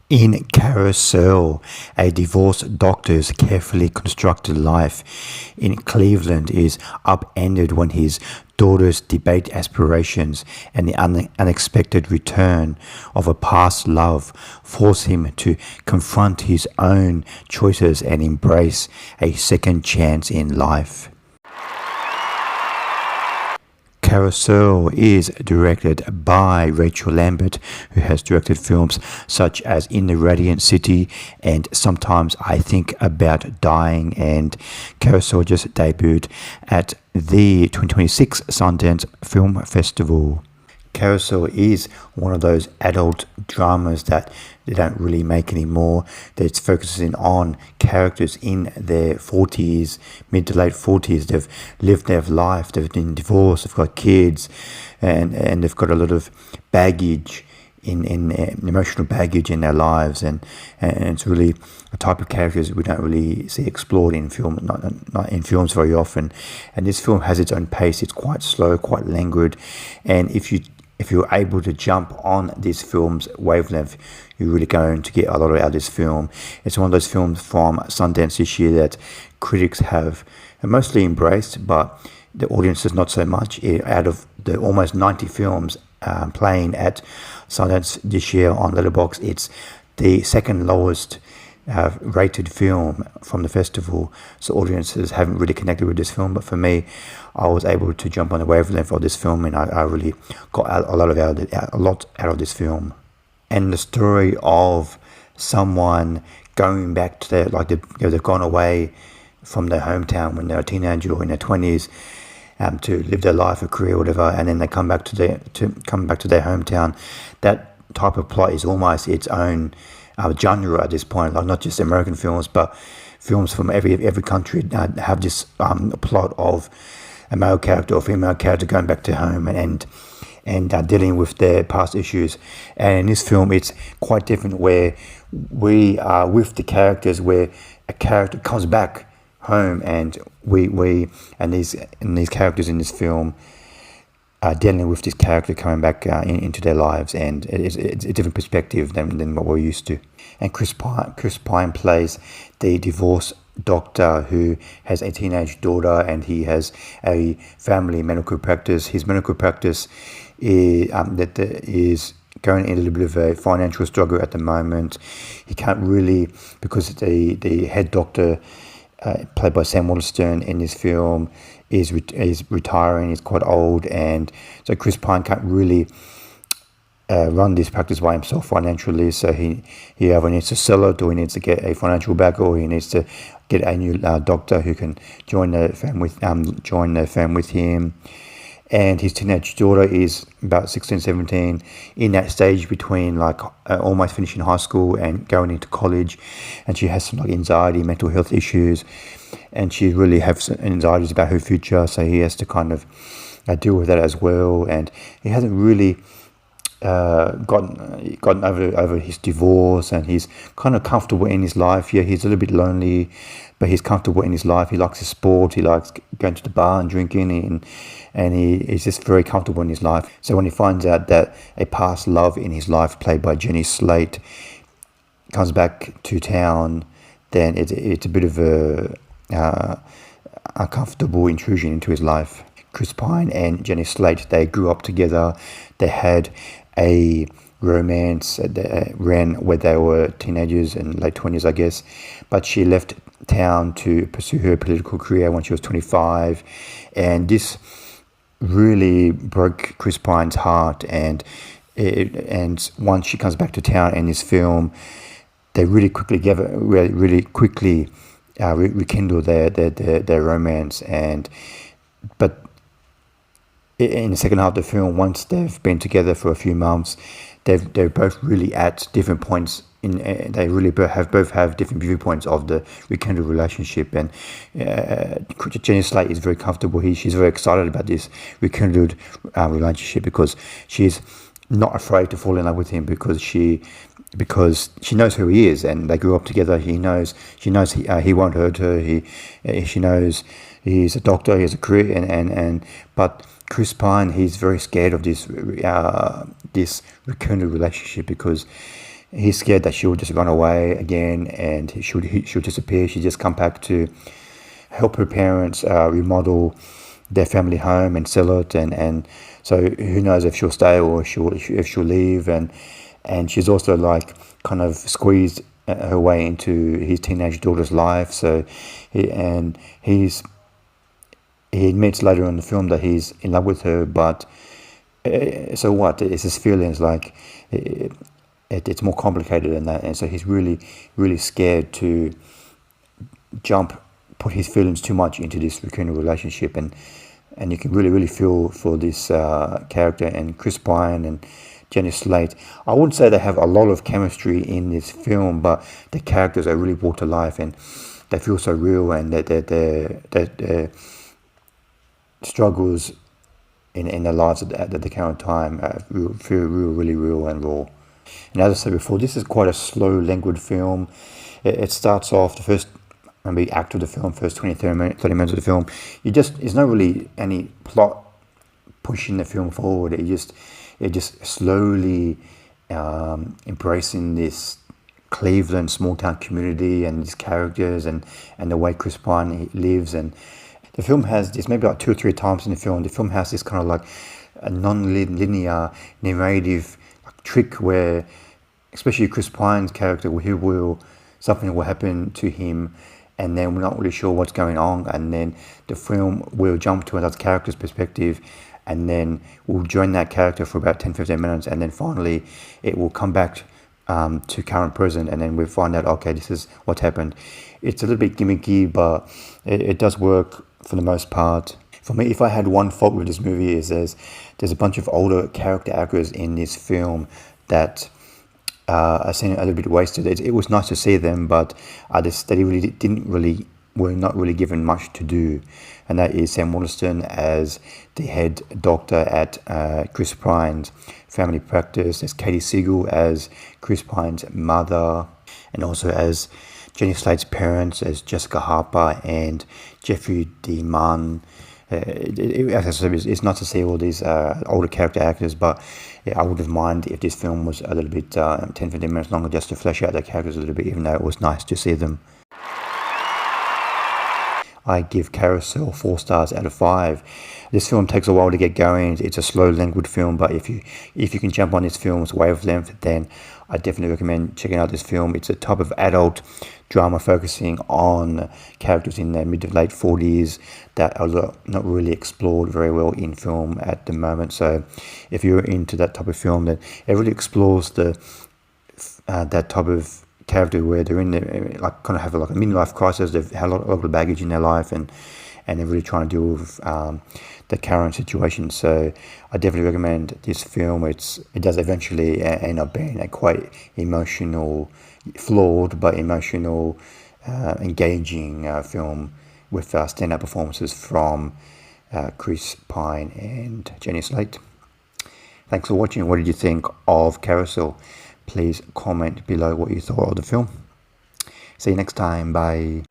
In Carousel, a divorced doctor's carefully constructed life in Cleveland is upended when his daughter's debate aspirations and the unexpected return of a past love force him to confront his own choices and embrace a second chance in life. Carousel is directed by Rachel Lambert, who has directed films such as In the Radiant City and Sometimes I Think About Dying, and Carousel just debuted at the 2026 Sundance Film Festival. Carousel is one of those adult dramas that they don't really make anymore. That's focusing on characters in their 40s, mid to late 40s. They've lived their life, they've been divorced, they've got kids, and they've got a lot of baggage in emotional baggage in their lives, and it's really a type of characters we don't really see explored in film, not in films very often. And this film has its own pace. It's quite slow, quite languid, and if you're able to jump on this film's wavelength, you're really going to get a lot out of this film. It's one of those films from Sundance this year that critics have mostly embraced, but the audiences not so much. Out of the almost 90 films playing at Sundance this year on Letterboxd, it's the second lowest rated film from the festival, so audiences haven't really connected with this film. But for me, I was able to jump on the wavelength of this film, and I really got a lot out of this film. And the story of someone going back to they've gone away from their hometown when they're a teenager or in their 20s to live their life or career or whatever, and then they come back to their hometown. That type of plot is almost its own genre at this point. Like, not just American films, but films from every country have this plot of a male character or female character going back to home and dealing with their past issues. And in this film, it's quite different, where we are with the characters, where a character comes back home, and these characters in this film are dealing with this character coming back into their lives, and it's a different perspective than what we're used to. And Chris Pine plays the divorced doctor who has a teenage daughter, and he has a family medical practice. His medical practice is going in a little bit of a financial struggle at the moment. He can't really, because the head doctor, played by Sam Waterston in this film, is retiring. He's quite old, and so Chris Pine can't really run this practice by himself financially. So he either needs to sell it, or he needs to get a financial backer, or he needs to get a new doctor who can join the firm with him. And his teenage daughter is about 16, 17, in that stage between almost finishing high school and going into college, and she has some anxiety, mental health issues, and she really has anxieties about her future. So he has to kind of deal with that as well, and he hasn't really gotten over his divorce, and he's kind of comfortable in his life. Yeah, he's a little bit lonely, but he's comfortable in his life. He likes his sport. He likes going to the bar and drinking, and he's just very comfortable in his life. So when he finds out that a past love in his life, played by Jenny Slate, comes back to town, then it's a bit of a uncomfortable intrusion into his life. Chris Pine and Jenny Slate, they grew up together. They had a romance that ran when they were teenagers and late 20s, I guess. But she left town to pursue her political career when she was 25. And this really broke Chris Pine's heart. And once she comes back to town in this film, they really quickly rekindle their romance. But in the second half of the film, once they've been together for a few months, they're both really at different points they really both have different viewpoints of the rekindled relationship. And Jenny Slate is very comfortable. She's very excited about this rekindled relationship, because she's not afraid to fall in love with him, because she knows who he is, and they grew up together. She knows he won't hurt her. She knows he's a doctor. He has a career, but Chris Pine, he's very scared of this rekindled relationship, because he's scared that she'll just run away again and she'll disappear. She just come back to help her parents remodel their family home and sell it, and so who knows if she'll stay or if she'll leave, and she's also like kind of squeezed her way into his teenage daughter's life. So he admits later in the film that he's in love with her, but so what? It's his feelings, like it's more complicated than that, and so he's really scared to put his feelings too much into this recurring relationship, and you can really feel for this character and Chris Pine and Jenny Slate. I wouldn't say they have a lot of chemistry in this film, but the characters are really brought to life and they feel so real, and that their struggles in their lives at the current time feel really real and raw. And as I said before, this is quite a slow, languid film. It starts off, the first maybe act of the film, first 30 minutes of the film, there's not really any plot pushing the film forward. It just slowly embracing this Cleveland small town community and these characters and the way Chris Pine lives. And the film has this, maybe like 2 or 3 times in the film has this kind of like a non-linear narrative trick where, especially Chris Pine's character, where something will happen to him and then we're not really sure what's going on, and then the film will jump to another character's perspective, and then we'll join that character for about 10-15 minutes, and then finally it will come back to current present, and then we find out, okay, this is what's happened. It's a little bit gimmicky, but it does work for the most part. For me, if I had one fault with this movie, is there's a bunch of older character actors in this film that I seen a little bit wasted. It was nice to see them, but they were not really given much to do. And that is Sam Waterston as the head doctor at Chris Pine's family practice. There's Katey Sagal as Chris Pine's mother, and also as Jenny Slate's parents as Jessica Harper and Jeffrey DeMunn. As I said, it's nice to see all these older character actors, but I would have minded if this film was a little bit 10-15 minutes longer, just to flesh out the characters a little bit, even though it was nice to see them. I give Carousel 4 stars out of 5. This film takes a while to get going. It's a slow, languid film, but if you can jump on this film's wavelength, then I definitely recommend checking out this film. It's a type of adult drama focusing on characters in their mid to late 40s that are not really explored very well in film at the moment. So if you're into that type of film, then it really explores that type of character where they're in the kind of have like a midlife crisis. They've had a lot of baggage in their life, and they're really trying to deal with the current situation. So I definitely recommend this film. It does eventually end up being a quite emotional, flawed but emotional, engaging film with standout performances from Chris Pine and Jenny Slate. Thanks for watching. What did you think of Carousel? Please comment below what you thought of the film. See you next time. Bye.